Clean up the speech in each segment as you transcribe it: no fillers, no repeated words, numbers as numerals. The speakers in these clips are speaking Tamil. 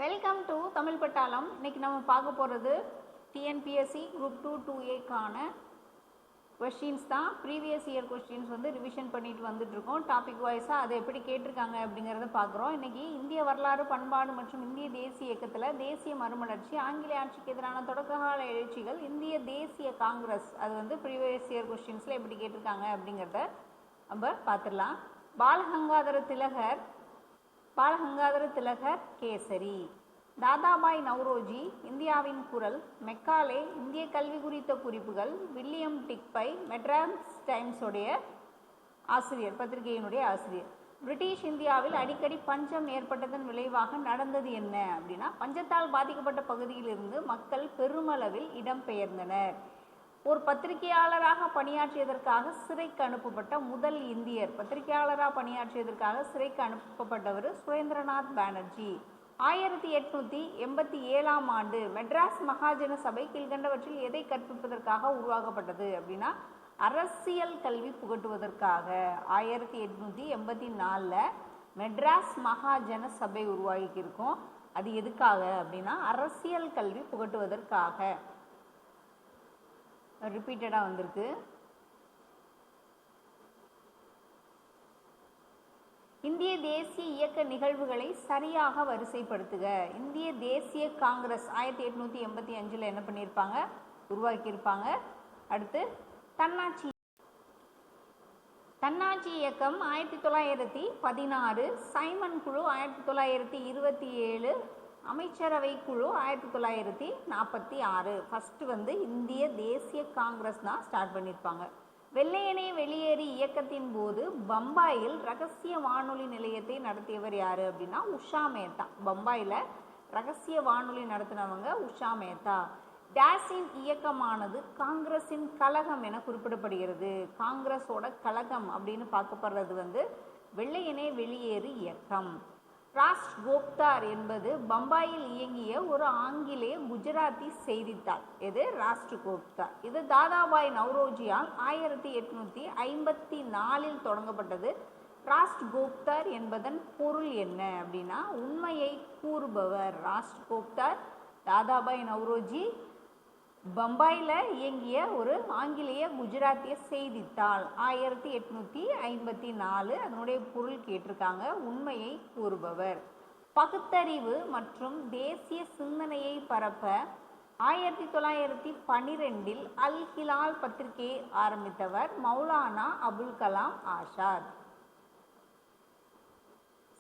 வெல்கம் டு தமிழ் பட்டாளம். இன்னைக்கு நம்ம பார்க்க போகிறது டிஎன்பிஎஸ்சி குரூப் 2 2A கொஸ்டின்ஸ் தான். ப்ரீவியஸ் இயர் கொஸ்டின்ஸ் ரிவிஷன் பண்ணிட்டு வந்துட்டுருக்கோம். டாபிக் வைஸாக அதை எப்படி கேட்டிருக்காங்க அப்படிங்கிறத பார்க்குறோம். இன்றைக்கி இந்திய வரலாறு, பண்பாடு மற்றும் இந்திய தேசிய இயக்கத்தில் தேசிய மறுமலர்ச்சி, ஆங்கிலேய ஆட்சிக்கு எதிரான தொடக்ககால எழுச்சிகள், இந்திய தேசிய காங்கிரஸ், அது ப்ரீவியஸ் இயர் கொஸ்டின்ஸில் எப்படி கேட்டிருக்காங்க அப்படிங்கிறத நம்ம பார்த்துடலாம். பாலகங்காதர திலகர் கேசரி, தாதாபாய் நவ்ரோஜி இந்தியாவின் குரல், மெக்காலே இந்திய கல்வி குறித்த குறிப்புகள், வில்லியம் டிக்பை மெட்ராஸ் டைம்ஸுடைய ஆசிரியர், பத்திரிகையினுடைய ஆசிரியர். பிரிட்டிஷ் இந்தியாவில் அடிக்கடி பஞ்சம் ஏற்பட்டதன் விளைவாக நடந்தது என்ன அப்படின்னா, பஞ்சத்தால் பாதிக்கப்பட்ட பகுதியிலிருந்து மக்கள் பெருமளவில் இடம்பெயர்ந்தனர். ஒரு பத்திரிகையாளராக பணியாற்றியதற்காக சிறைக்கு அனுப்பப்பட்ட முதல் இந்தியர், பத்திரிகையாளராக பணியாற்றியதற்காக சிறைக்கு அனுப்பப்பட்டவர் சுரேந்திரநாத் பானர்ஜி. 1887ஆம் ஆண்டு மெட்ராஸ் மகாஜன சபை கீழ்கண்டவற்றில் எதை கற்பிப்பதற்காக உருவாக்கப்பட்டது அப்படின்னா, அரசியல் கல்வி புகட்டுவதற்காக. 1884 மெட்ராஸ் மகாஜன சபை உருவாகியிருக்கும். அது எதுக்காக அப்படின்னா, அரசியல் கல்வி புகட்டுவதற்காக. ரிப்பீட்டடாக வந்திருக்கு. இந்திய தேசிய இயக்க நிகழ்வுகளை சரியாக வரிசைப்படுத்துக. இந்திய தேசிய காங்கிரஸ் 1885 என்ன பண்ணியிருப்பாங்க, உருவாக்கியிருப்பாங்க. அடுத்து தன்னாட்சி இயக்கம் 1916, சைமன் குழு 1927, அமைச்சரவை குழு 1946. ஃபஸ்ட்டு இந்திய தேசிய காங்கிரஸ் தான் ஸ்டார்ட் பண்ணியிருப்பாங்க. வெள்ளையனே வெளியேறி இயக்கத்தின் போது பம்பாயில் ரகசிய வானொலி நிலையத்தை நடத்தியவர் யார் அப்படின்னா, உஷா மேத்தா. பம்பாயில் ரகசிய வானொலி நடத்தினவங்க உஷா மேத்தா. டேஸின் இயக்கமானது காங்கிரஸின் கழகம் என குறிப்பிடப்படுகிறது. காங்கிரஸோட கழகம் அப்படின்னு பார்க்கப்படுறது வெள்ளையனே வெளியேறு இயக்கம். ராஷ்ட்ரோக்தார் என்பது பம்பாயில் இயங்கிய ஒரு ஆங்கிலேய குஜராத்தி செய்தித்தாள். இது ராஷ்ட்ரோக்தார். இது தாதாபாய் நவ்ரோஜியால் 1854 தொடங்கப்பட்டது. ராஷ்ட்ரோக்தார் என்பதன் பொருள் என்ன அப்படின்னா, உண்மையை கூறுபவர். ராஷ்ட்ரோக்தார் தாதாபாய் நவ்ரோஜி பம்பாயில் இயங்கிய ஒரு ஆங்கிலேய குஜராத்திய செய்தித்தாள். 1854. அதனுடைய பொருள் கேட்டிருக்காங்க, உண்மையை கூறுபவர். பகுத்தறிவு மற்றும் தேசிய சிந்தனையை பரப்ப 1912 அல் ஹிலால் பத்திரிகையை ஆரம்பித்தவர் மௌலானா அபுல் கலாம் ஆசாத்.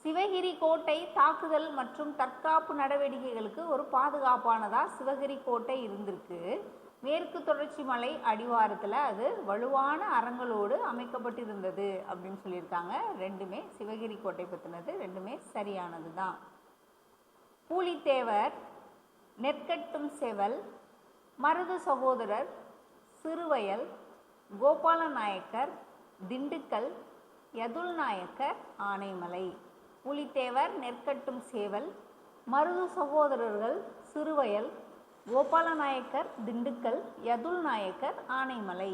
சிவகிரி கோட்டை தாக்குதல் மற்றும் தற்காப்பு நடவடிக்கைகளுக்கு ஒரு பாதுகாப்பானதா சிவகிரி கோட்டை இருந்திருக்கு. மேற்கு தொடர்ச்சி மலை அடிவாரத்தில் அது வலுவான அரண்களோடு அமைக்கப்பட்டிருந்தது அப்படின்னு சொல்லியிருக்காங்க. ரெண்டுமே சிவகிரி கோட்டை பற்றினது, ரெண்டுமே சரியானது தான். பூலித்தேவர், நெற்கட்டும் செவல், மருது சகோதரர், சிறுவயல், கோபால நாயக்கர், திண்டுக்கல், யதுல் நாயக்கர், ஆனைமலை. புலித்தேவர், நெற்கட்டும் சேவல், மருது சகோதரர்கள், சிறுவயல், கோபாலநாயக்கர், திண்டுக்கல், யதுல் நாயக்கர், ஆனைமலை.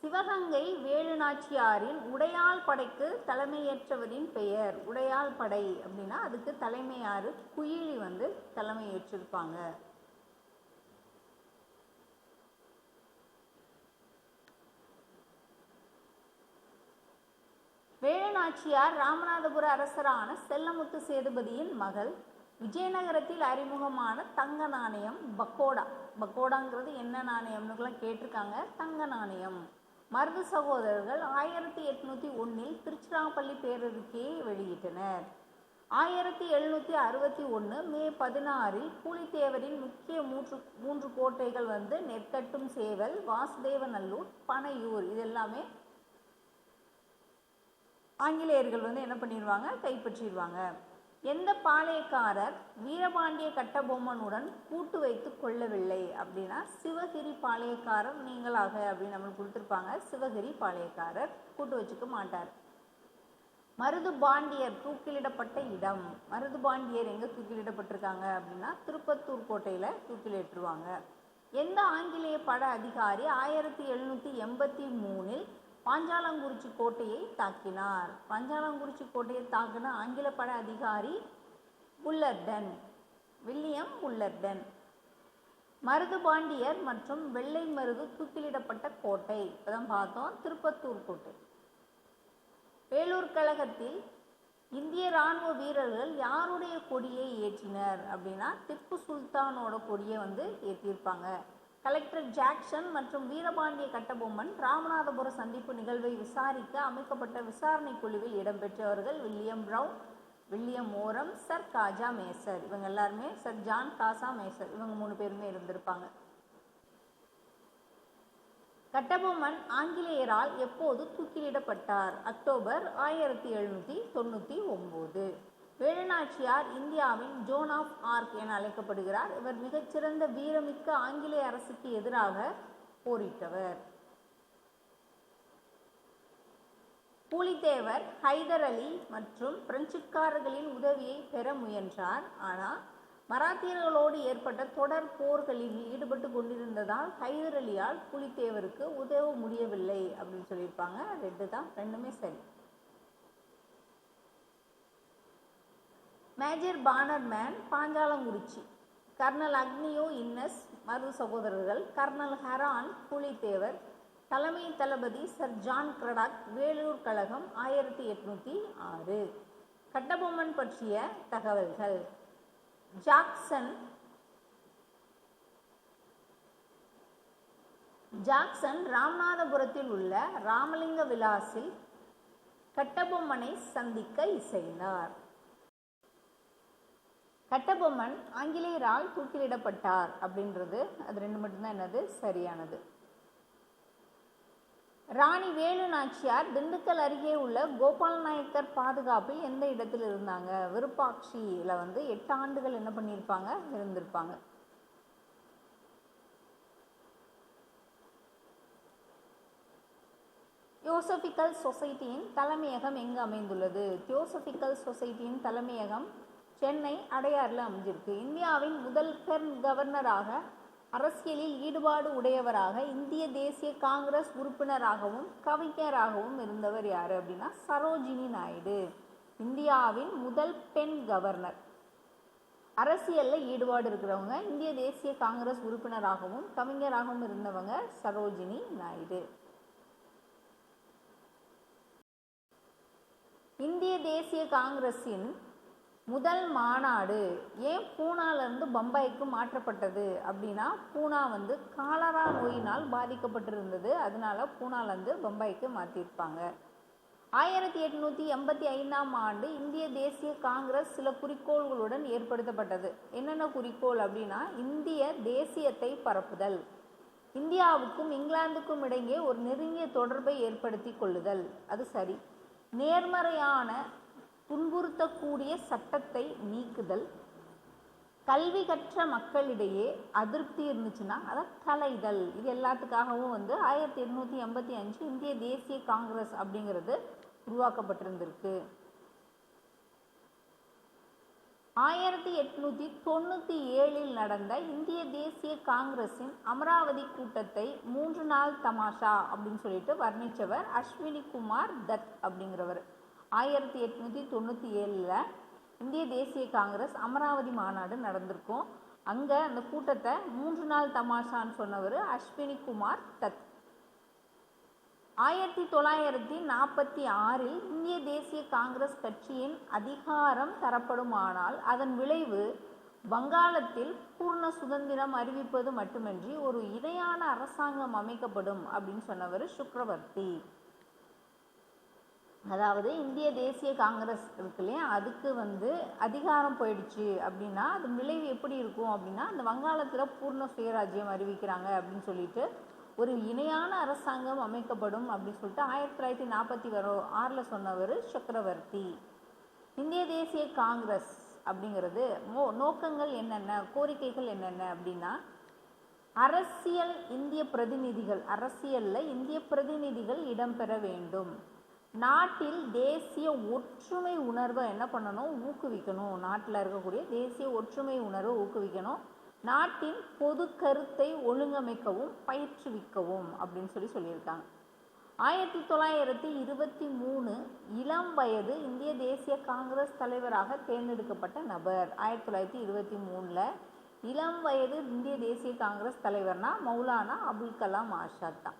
சிவகங்கை வேலுநாச்சியாரின் உடையாள் படைக்கு தலைமையேற்றவரின் பெயர். உடையாள் படை அப்படின்னா அதுக்கு தலைமையாரு, குயிலி தலைமையேற்றிருப்பாங்க. வேலுநாச்சியார் ராமநாதபுர அரசரான செல்லமுத்து சேதுபதியின் மகள். விஜயநகரத்தில் அறிமுகமான தங்க நாணயம் பக்கோடா. பக்கோடாங்கிறது என்ன நாணயம்னுக்கெல்லாம் கேட்டிருக்காங்க, தங்க நாணயம். மருது சகோதரர்கள் 1801 திருச்சிராப்பள்ளி பேரறிக்கையை வெளியிட்டனர். 1761 மே 16 பூலித்தேவரின் முக்கிய மூன்று கோட்டைகள் நெற்கட்டும் சேவல், வாசுதேவநல்லூர், பனையூர். இது எல்லாமே ஆங்கிலேயர்கள் என்ன பண்ணிடுவாங்க, கைப்பற்றிடுவாங்க. எந்த பாளையக்காரர் வீரபாண்டிய கட்டபொம்மனுடன் கூட்டு வைத்து கொள்ளவில்லை அப்படின்னா, சிவகிரி பாளையக்காரர் நீங்களாக அப்படின்னு நம்மளுக்கு கொடுத்துருப்பாங்க. சிவகிரி பாளையக்காரர் கூட்டு வச்சுக்க மாட்டார். மருது பாண்டியர் தூக்கிலிடப்பட்ட இடம். மருது பாண்டியர் எங்கே தூக்கிலிடப்பட்டிருக்காங்க அப்படின்னா, திருப்பத்தூர் கோட்டையில் தூக்கிலிட்டுருவாங்க. எந்த ஆங்கிலேய பட அதிகாரி 1783 பாஞ்சாலங்குறிச்சி கோட்டையை தாக்கினார். பாஞ்சாலங்குறிச்சி கோட்டையை தாக்கின ஆங்கில படை அதிகாரி புல்லர்டன், வில்லியம் புல்லர்டன். மருதுபாண்டியர் மற்றும் வெள்ளை மருது தூக்கிலிடப்பட்ட கோட்டை, இப்பதான் பார்த்தோம், திருப்பத்தூர் கோட்டை. வேலூர் கழகத்தில் இந்திய இராணுவ வீரர்கள் யாருடைய கொடியை ஏற்றினர் அப்படின்னா திப்பு சுல்தானோட கொடியை ஏற்றிருப்பாங்க. கலெக்டர் ஜாக்சன் மற்றும் வீரபாண்டிய கட்டபொம்மன் ராமநாதபுர சந்திப்பு நிகழ்வை விசாரிக்க அமைக்கப்பட்ட விசாரணை குழுவில் இடம்பெற்றவர்கள் வில்லியம் பிரவுன், வில்லியம் ஓரம், சர் காஜா மேசர். இவங்க எல்லாருமே சர் ஜான் காசா மேசர், இவங்க 3 பேருமே இருந்திருப்பாங்க. கட்டபொம்மன் ஆங்கிலேயரால் எப்போது தூக்கிலிடப்பட்டார்? அக்டோபர் 1799. வேலுநாச்சியார் இந்தியாவின் ஜோன் ஆஃப் ஆர்க் என அழைக்கப்படுகிறார். இவர் மிகச்சிறந்த வீரமிக்க ஆங்கிலேய அரசுக்கு எதிராக போரிட்டவர். பூலித்தேவர் ஹைதர் அலி மற்றும் பிரெஞ்சுக்காரர்களின் உதவியை பெற முயன்றார். ஆனால் மராத்தியர்களோடு ஏற்பட்ட தொடர் போர்களில் ஈடுபட்டு கொண்டிருந்ததால் ஹைதர் அலியால் புலித்தேவருக்கு உதவ முடியவில்லை அப்படின்னு சொல்லியிருப்பாங்க. ரெண்டுமே சரி. மேஜர் பானர்மேன் பாஞ்சாலங்குறிச்சி, கர்னல் அக்னியோ இன்னஸ் மருது சகோதரர்கள், கர்னல் ஹரான் புலித்தேவர், தலைமை தளபதி சர் ஜான் கிரடாக், வேலூர் கழகம் 1806. கட்டபொம்மன் பற்றிய தகவல்கள். ஜாக்சன் ராமநாதபுரத்தில் உள்ள ராமலிங்க விலாசில் கட்டபொம்மனை சந்திக்க இசைந்தார். கட்டபொம்மன் ஆங்கிலேயரால் தூக்கிலிடப்பட்டார் அப்படின்றது அது 2 மட்டும்தான் என்னது சரியானது. ராணி வேலு நாச்சியார் திண்டுக்கல் அருகே உள்ள கோபால் நாயக்கர் பாதுகாப்பில் எந்த இடத்தில் இருந்தாங்க? விருப்பாட்சியில் 8 ஆண்டுகள் என்ன பண்ணியிருப்பாங்க? இருந்திருப்பாங்க. தியோசபிக்கல் சொசைட்டியின் தலைமையகம் எங்கு அமைந்துள்ளது? தியோசபிக்கல் சொசைட்டியின் தலைமையகம் சென்னை அடையாறில் அமைஞ்சிருக்கு. இந்தியாவின் முதல் பெண் கவர்னராக, அரசியலில் ஈடுபாடு உடையவராக, இந்திய தேசிய காங்கிரஸ் உறுப்பினராகவும் கவிஞராகவும் இருந்தவர் யாரு அப்படின்னா சரோஜினி நாயுடு. இந்தியாவின் முதல் பெண் கவர்னர். அரசியலில் ஈடுபாடு இருக்கிறவங்க, இந்திய தேசிய காங்கிரஸ் உறுப்பினராகவும் கவிஞராகவும் இருந்தவங்க சரோஜினி நாயுடு. இந்திய தேசிய காங்கிரஸின் முதல் மாநாடு ஏன் பூனாலிருந்து பம்பாய்க்கு மாற்றப்பட்டது அப்படின்னா பூனா காலரா நோயினால் பாதிக்கப்பட்டிருந்தது. அதனால பூனாலிருந்து பம்பாய்க்கு மாற்றிருப்பாங்க. 1885ஆம் ஆண்டு இந்திய தேசிய காங்கிரஸ் சில குறிக்கோள்களுடன் ஏற்படுத்தப்பட்டது. என்னென்ன குறிக்கோள் அப்படின்னா இந்திய தேசியத்தை பரப்புதல், இந்தியாவுக்கும் இங்கிலாந்துக்கும் இடையே ஒரு நெருங்கிய தொடர்பை ஏற்படுத்தி கொள்ளுதல், அது சரி, நேர்மறையான துன்புறுத்தக்கூடிய சட்டத்தை நீக்குதல், கல்வி கற்ற மக்களிடையே அதிருப்தி இருந்துச்சுன்னா அதை களைதல். இது எல்லாத்துக்காகவும் 1885 இந்திய தேசிய காங்கிரஸ் அப்படிங்கிறது உருவாக்கப்பட்டிருந்திருக்கு. 1897 நடந்த இந்திய தேசிய காங்கிரஸின் அமராவதி கூட்டத்தை 3 நாள் தமாஷா அப்படின்னு சொல்லிட்டு வர்ணித்தவர் அஸ்வினி குமார் தத் அப்படிங்கிறவர். 1897 இந்திய தேசிய காங்கிரஸ் அமராவதி மாநாடு நடந்திருக்கும். அங்கே அந்த கூட்டத்தை 3 நாள் தமாஷான்னு சொன்னவர் அஸ்வினி குமார் தத். 1946 இந்திய தேசிய காங்கிரஸ் கட்சியின் அதிகாரம் தரப்படுமானால் அதன் விளைவு வங்காளத்தில் பூர்ண சுதந்திரம் அறிவிப்பது மட்டுமின்றி ஒரு இணையான அரசாங்கம் அமைக்கப்படும் அப்படின்னு சொன்னவர் சுக்ரவர்த்தி. அதாவது இந்திய தேசிய காங்கிரஸ் இருக்கு இல்லையா, அதுக்கு அதிகாரம் போயிடுச்சு அப்படின்னா அது விளைவு எப்படி இருக்கும் அப்படின்னா அந்த வங்காளத்தில் பூர்ண சுயராஜ்யம் அறிவிக்கிறாங்க அப்படின்னு சொல்லிட்டு ஒரு இணையான அரசாங்கம் அமைக்கப்படும் அப்படின்னு சொல்லிட்டு 1946 சொன்னவர் சக்கரவர்த்தி. இந்திய தேசிய காங்கிரஸ் அப்படிங்கிறது நோக்கங்கள் என்னென்ன, கோரிக்கைகள் என்னென்ன அப்படின்னா அரசியல் இந்திய பிரதிநிதிகள், அரசியலில் இந்திய பிரதிநிதிகள் இடம்பெற வேண்டும், நாட்டில் தேசிய ஒற்றுமை உணர்வை என்ன பண்ணணும், ஊக்குவிக்கணும், நாட்டில் இருக்கக்கூடிய தேசிய ஒற்றுமை உணர்வை ஊக்குவிக்கணும், நாட்டின் பொது கருத்தை ஒழுங்கமைக்கவும் பயிற்றுவிக்கவும் அப்படின்னு சொல்லியிருக்காங்க. 1923 இளம் வயது இந்திய தேசிய காங்கிரஸ் தலைவராக தேர்ந்தெடுக்கப்பட்ட நபர். 1923 இளம் வயது இந்திய தேசிய காங்கிரஸ் தலைவர்னா மௌலானா அபுல் கலாம் ஆசாத் தான்.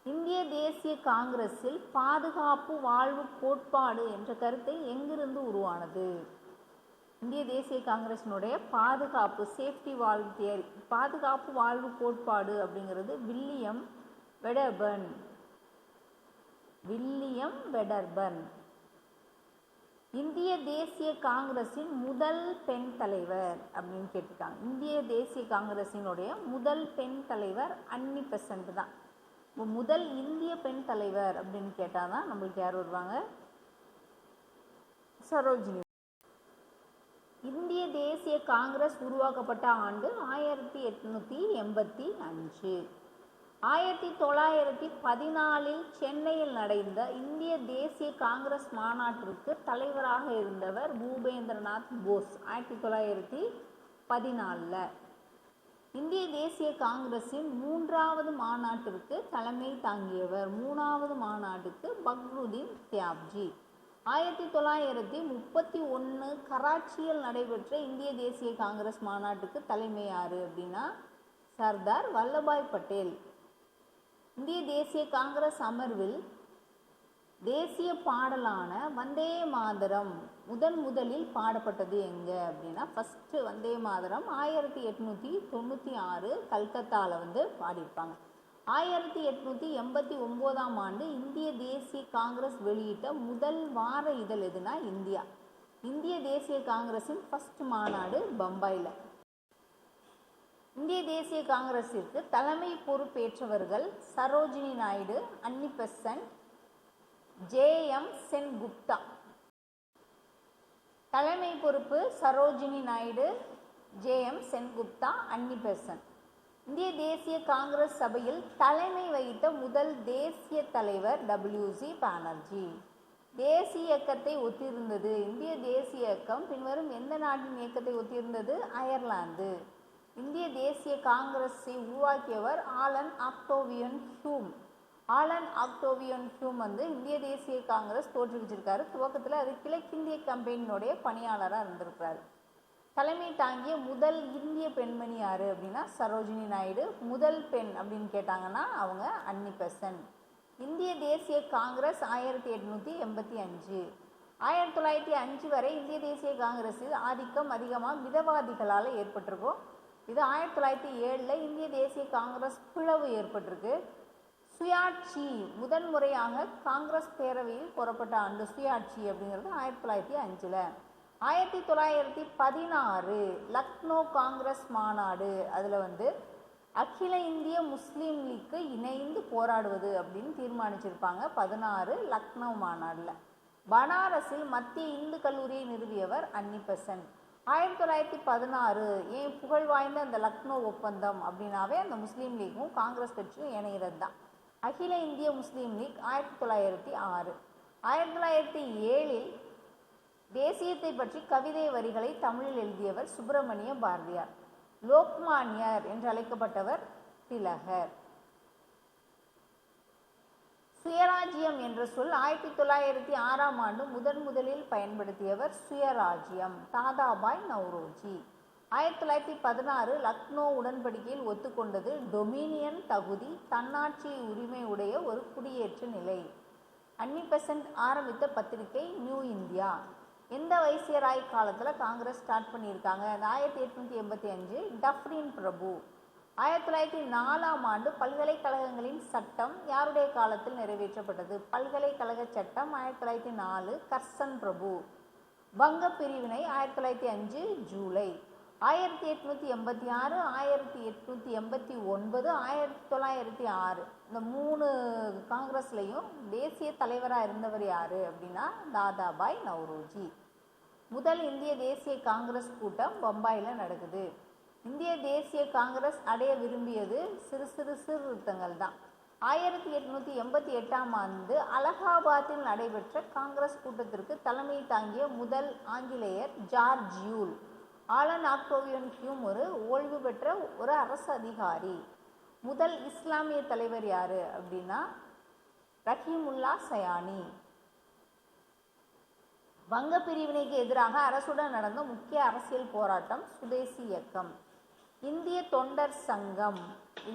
இந்திய தேசிய காங்கிரஸில் பாதுகாப்பு வாழ்வு கோட்பாடு என்ற கருத்தை எங்கிருந்து உருவானது? இந்திய தேசிய காங்கிரசினுடைய பாதுகாப்பு சேஃப்டி வால்வ் தியரி, பாதுகாப்பு வாழ்வு கோட்பாடு அப்படிங்கிறது வில்லியம் வெடர்பர்ன். இந்திய தேசிய காங்கிரசின் முதல் பெண் தலைவர் அப்படின்னு கேட்டிருக்காங்க. இந்திய தேசிய காங்கிரசினுடைய முதல் பெண் தலைவர் அன்னி பெசன்ட் தான். முதல் இந்திய பெண் தலைவர் அப்படின்னு கேட்டால் தான் நம்மளுக்கு யார் வருவாங்க? சரோஜினி. இந்திய தேசிய காங்கிரஸ் உருவாக்கப்பட்ட ஆண்டு 1885. 1914 சென்னையில் நடந்த இந்திய தேசிய காங்கிரஸ் மாநாட்டிற்கு தலைவராக இருந்தவர் பூபேந்திரநாத் போஸ். 1914 இந்திய தேசிய காங்கிரசின் 3வது மாநாட்டிற்கு தலைமை தாங்கியவர். 3வது மாநாட்டுக்கு பக்ருதீன் தியாப்ஜி. 1931 கராச்சியில் நடைபெற்ற இந்திய தேசிய காங்கிரஸ் மாநாட்டுக்கு தலைமை யாரு அப்படின்னா சர்தார் வல்லபாய் பட்டேல். இந்திய தேசிய காங்கிரஸ் அமர்வில் தேசிய பாடலான வந்தே மாதரம் முதலில் பாடப்பட்டது எங்க அப்படின்னா ஃபர்ஸ்ட் வந்தே மாதரம் 1896 கல்கத்தாவில் பாடியிருப்பாங்க. 1889ஆம் ஆண்டு இந்திய தேசிய காங்கிரஸ் வெளியிட்ட முதல் வார இதழ் எதுனா இந்தியா. இந்திய தேசிய காங்கிரசின் ஃபர்ஸ்ட் மாநாடு பம்பாயில். இந்திய தேசிய காங்கிரசிற்கு தலைமை பொறுப்பேற்றவர்கள் சரோஜினி நாயுடு, அன்னி பெசன்ட், JM சென்குப்தா. தலைமை பொறுப்பு சரோஜினி நாயுடு, JM சென்குப்தா, அன்னி பெசன்ட். இந்திய தேசிய காங்கிரஸ் சபையில் தலைமை வகித்த முதல் தேசிய தலைவர் WC பானர்ஜி. தேசிய இயக்கத்தை ஒத்திருந்தது. இந்திய தேசிய இயக்கம் பின்வரும் எந்த நாட்டின் இயக்கத்தை ஒத்திருந்தது? அயர்லாந்து. இந்திய தேசிய காங்கிரஸை உருவாக்கியவர் Allan Octavian Hume. Allan Octavian Hume இந்திய தேசிய காங்கிரஸ் தோற்றுவிச்சிருக்காரு. துவக்கத்தில் அது கிழக்கிந்திய கம்பெனியினுடைய பணியாளராக இருந்திருக்கிறாரு. தலைமை தாங்கிய முதல் இந்திய பெண்மணி யாரு அப்படின்னா சரோஜினி நாயுடு. முதல் பெண் அப்படின்னு கேட்டாங்கன்னா அவங்க அன்னி பெசன்ட். இந்திய தேசிய காங்கிரஸ் 1885. 1905 வரை இந்திய தேசிய காங்கிரஸில் ஆதிக்கம் அதிகமாக மிதவாதிகளால் ஏற்பட்டிருக்கும். இது 1907 இந்திய தேசிய காங்கிரஸ் பிளவு ஏற்பட்டிருக்கு. சுயாட்சி முதன்முறையாக காங்கிரஸ் பேரவையில் கூறப்பட்ட ஆண்டு சுயாட்சி அப்படிங்கிறது 1905. 1916 லக்னோ காங்கிரஸ் மாநாடு. அதில் அகில இந்திய முஸ்லீம் லீக்கு இணைந்து போராடுவது அப்படின்னு தீர்மானிச்சிருப்பாங்க. 16 லக்னோ மாநாடில். பனாரஸில் மத்திய இந்து கல்லூரியை நிறுவியவர் அன்னி பெசன்ட். 1916 ஏன் புகழ் வாய்ந்த அந்த லக்னோ ஒப்பந்தம் அப்படின்னாவே அந்த முஸ்லீம் லீக்கும் காங்கிரஸ் கட்சியும் இணைகிறது தான். அகில இந்திய முஸ்லீம் லீக் 1906. 1907 தேசியத்தை பற்றி கவிதை வரிகளை தமிழில் எழுதியவர் சுப்பிரமணிய பாரதியார். லோக்மான்யர் என்று அழைக்கப்பட்டவர் திலகர். சுயராஜ்யம் என்ற சொல் 1906ஆம் ஆண்டு முதலில் பயன்படுத்தியவர் சுயராஜ்யம் தாதாபாய் நவ்ரோஜி. 1916 லக்னோ உடன்படிக்கையில் ஒத்துக்கொண்டது டொமினியன் தகுதி தன்னாட்சி உரிமை உடைய ஒரு குடியேற்ற நிலை. அன்னி பெசன்ட் ஆரம்பித்த பத்திரிகை நியூ இந்தியா. எந்த வைசியராய் காலத்தில் காங்கிரஸ் ஸ்டார்ட் பண்ணியிருக்காங்க? 1885 டஃப்ரின் பிரபு. 1904ஆம் ஆண்டு பல்கலைக்கழகங்களின் சட்டம் யாருடைய காலத்தில் நிறைவேற்றப்பட்டது? பல்கலைக்கழக சட்டம் 1904 கர்சன் பிரபு. வங்க பிரிவினை 1905 ஜூலை. 1886 1889 1906 இந்த 3 காங்கிரஸ்லையும் தேசிய தலைவராக இருந்தவர் யாரு அப்படின்னா தாதாபாய் நவ்ரோஜி. முதல் இந்திய தேசிய காங்கிரஸ் கூட்டம் பம்பாயில் நடக்குது. இந்திய தேசிய காங்கிரஸ் அடைய விரும்பியது சிறு சீர்திருத்தங்கள் தான். 1888ஆம் ஆண்டு அலகாபாத்தில் நடைபெற்ற காங்கிரஸ் கூட்டத்திற்கு தலைமை தாங்கிய முதல் ஆங்கிலேயர் George Yule. Allan Octavian Hume ஒரு ஓய்வு பெற்ற ஒரு அரசு அதிகாரி. முதல் இஸ்லாமிய தலைவர் யாரு அப்படின்னா ரஹீமுல்லா சயானி. வங்க பிரிவினைக்கு எதிராக அரசுடன் நடந்த முக்கிய அரசியல் போராட்டம் சுதேசி இயக்கம். இந்திய தொண்டர் சங்கம்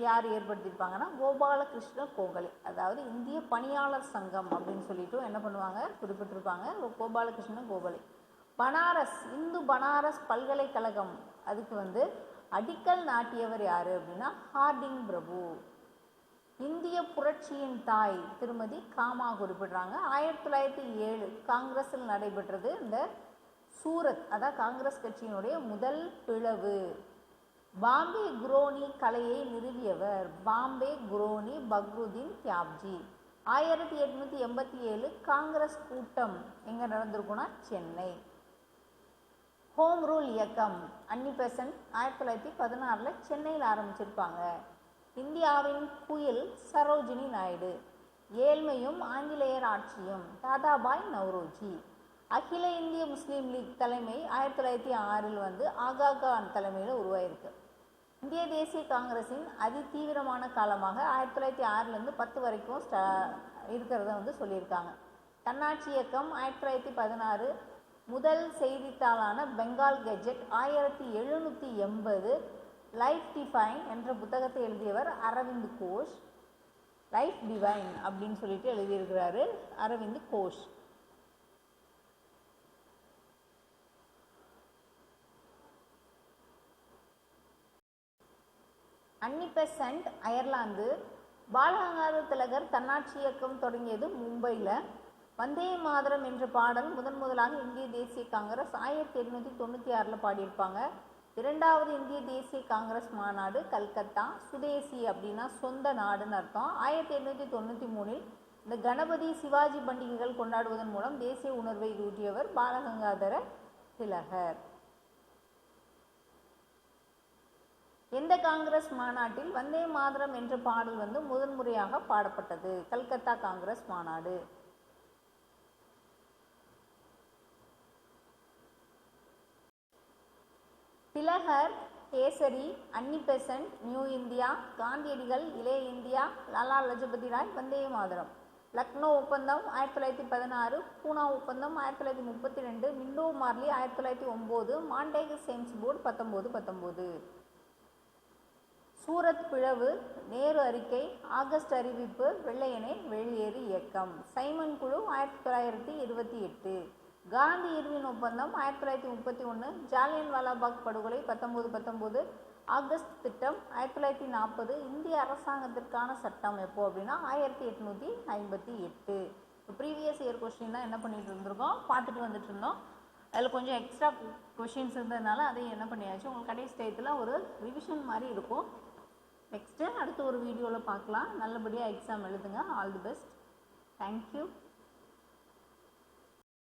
யார் ஏற்படுத்தியிருப்பாங்கன்னா கோபாலகிருஷ்ண கோகலே. அதாவது இந்திய பணியாளர் சங்கம் அப்படின்னு சொல்லிட்டு என்ன பண்ணுவாங்க, குறிப்பிட்டிருப்பாங்க, கோபாலகிருஷ்ண கோகலே. பனாரஸ், இந்து பனாரஸ் பல்கலைக்கழகம், அதுக்கு அடிக்கல் நாட்டியவர் யாரு அப்படின்னா ஹார்டிங் பிரபு. இந்திய புரட்சியின் தாய் திருமதி காமா குறிப்பிடுறாங்க. 1907 காங்கிரஸில் நடைபெற்றது இந்த சூரத், அதான் காங்கிரஸ் கட்சியினுடைய முதல் பிளவு. பாம்பே குரோனி கலையை நிறுவியவர் பாம்பே குரோனி பக்ருதீன் தியாப்ஜி. 1887 காங்கிரஸ் கூட்டம் எங்க நடந்திருக்குன்னா சென்னை. ஹோம் ரூல் இயக்கம் அன்னி பெசன்ட் 1916 சென்னையில் ஆரம்பிச்சிருப்பாங்க. இந்தியாவின் குயில் சரோஜினி நாயுடு. ஏழ்மையும் ஆங்கிலேயர் ஆட்சியும் தாதாபாய் நவ்ரோஜி. அகில இந்திய முஸ்லீம் லீக் தலைமை 1906 ஆகா கான் தலைமையில் உருவாயிருக்கு. இந்திய தேசிய காங்கிரஸின் அதி தீவிரமான காலமாக 1906 10 வரைக்கும் இருக்கிறத சொல்லியிருக்காங்க. தன்னாட்சி இயக்கம் 1916. முதல் செய்தித்தாளான பெங்கால் கெஜெட் 1780. லைஃப் டிஃபைன் என்ற புத்தகத்தை எழுதியவர் அரவிந்த் கோஷ். லைஃப் டிவைன் அப்படின்னு சொல்லிட்டு எழுதியிருக்கிறாரு அரவிந்த் கோஷ். அன்னி பெசன்ட் அயர்லாந்து. பாலகங்காதர திலகர் தன்னாட்சி இயக்கம் தொடங்கியது மும்பையில். வந்தே மாதரம் என்ற பாடல் முதலாக இந்திய தேசிய காங்கிரஸ் 1896 பாடியிருப்பாங்க. இரண்டாவது இந்திய தேசிய காங்கிரஸ் மாநாடு கல்கத்தா. சுதேசி அப்படின்னா சொந்த நாடுன்னு அர்த்தம். 1893 இந்த கணபதி சிவாஜி பண்டிகைகள் கொண்டாடுவதன் மூலம் தேசிய உணர்வை ஊட்டியவர் பாலகங்காதர திலகர். எந்த காங்கிரஸ் மாநாட்டில் வந்தே மாதரம் என்ற பாடல் முதன்முறையாக பாடப்பட்டது? கல்கத்தா காங்கிரஸ் மாநாடு. Tilak Kesari, Annie Besant New India, காந்தியடிகள் இளைய இந்தியா, லாலா லஜபதி ராய் வந்தே மாதரம். லக்னோ ஒப்பந்தம் 1916, பூனா ஒப்பந்தம் 1932, Minto Morley 1909, Montagu Chelmsford 1919. Surat பிளவு, நேரு அறிக்கை, ஆகஸ்ட் அறிவிப்பு, வெள்ளையனே வெளியேறு இயக்கம். சைமன் குழு 1928. காந்தி இர்வின் ஒப்பந்தம் 1931. ஜாலியன் வாலாபாக் படுகொலை 1919. ஆகஸ்ட் திட்டம் 1940. இந்திய அரசாங்கத்திற்கான சட்டம் எப்போ அப்படின்னா 1858. ப்ரீவியஸ் இயர் கொஸ்டின் தான் என்ன பண்ணிட்டு இருந்திருக்கோம், பார்த்துட்டு வந்துட்டு இருந்தோம். அதில் கொஞ்சம் எக்ஸ்ட்ரா கொஷின்ஸ் இருந்ததுனால அதையும் என்ன பண்ணியாச்சு, உங்களுக்கு கடைசி டயத்தில் ஒரு ரிவிஷன் மாதிரி இருக்கும். நெக்ஸ்ட்டு அடுத்த ஒரு வீடியோவில் பார்க்கலாம். நல்லபடியாக எக்ஸாம் எழுதுங்க. All the best. தேங்க்யூ.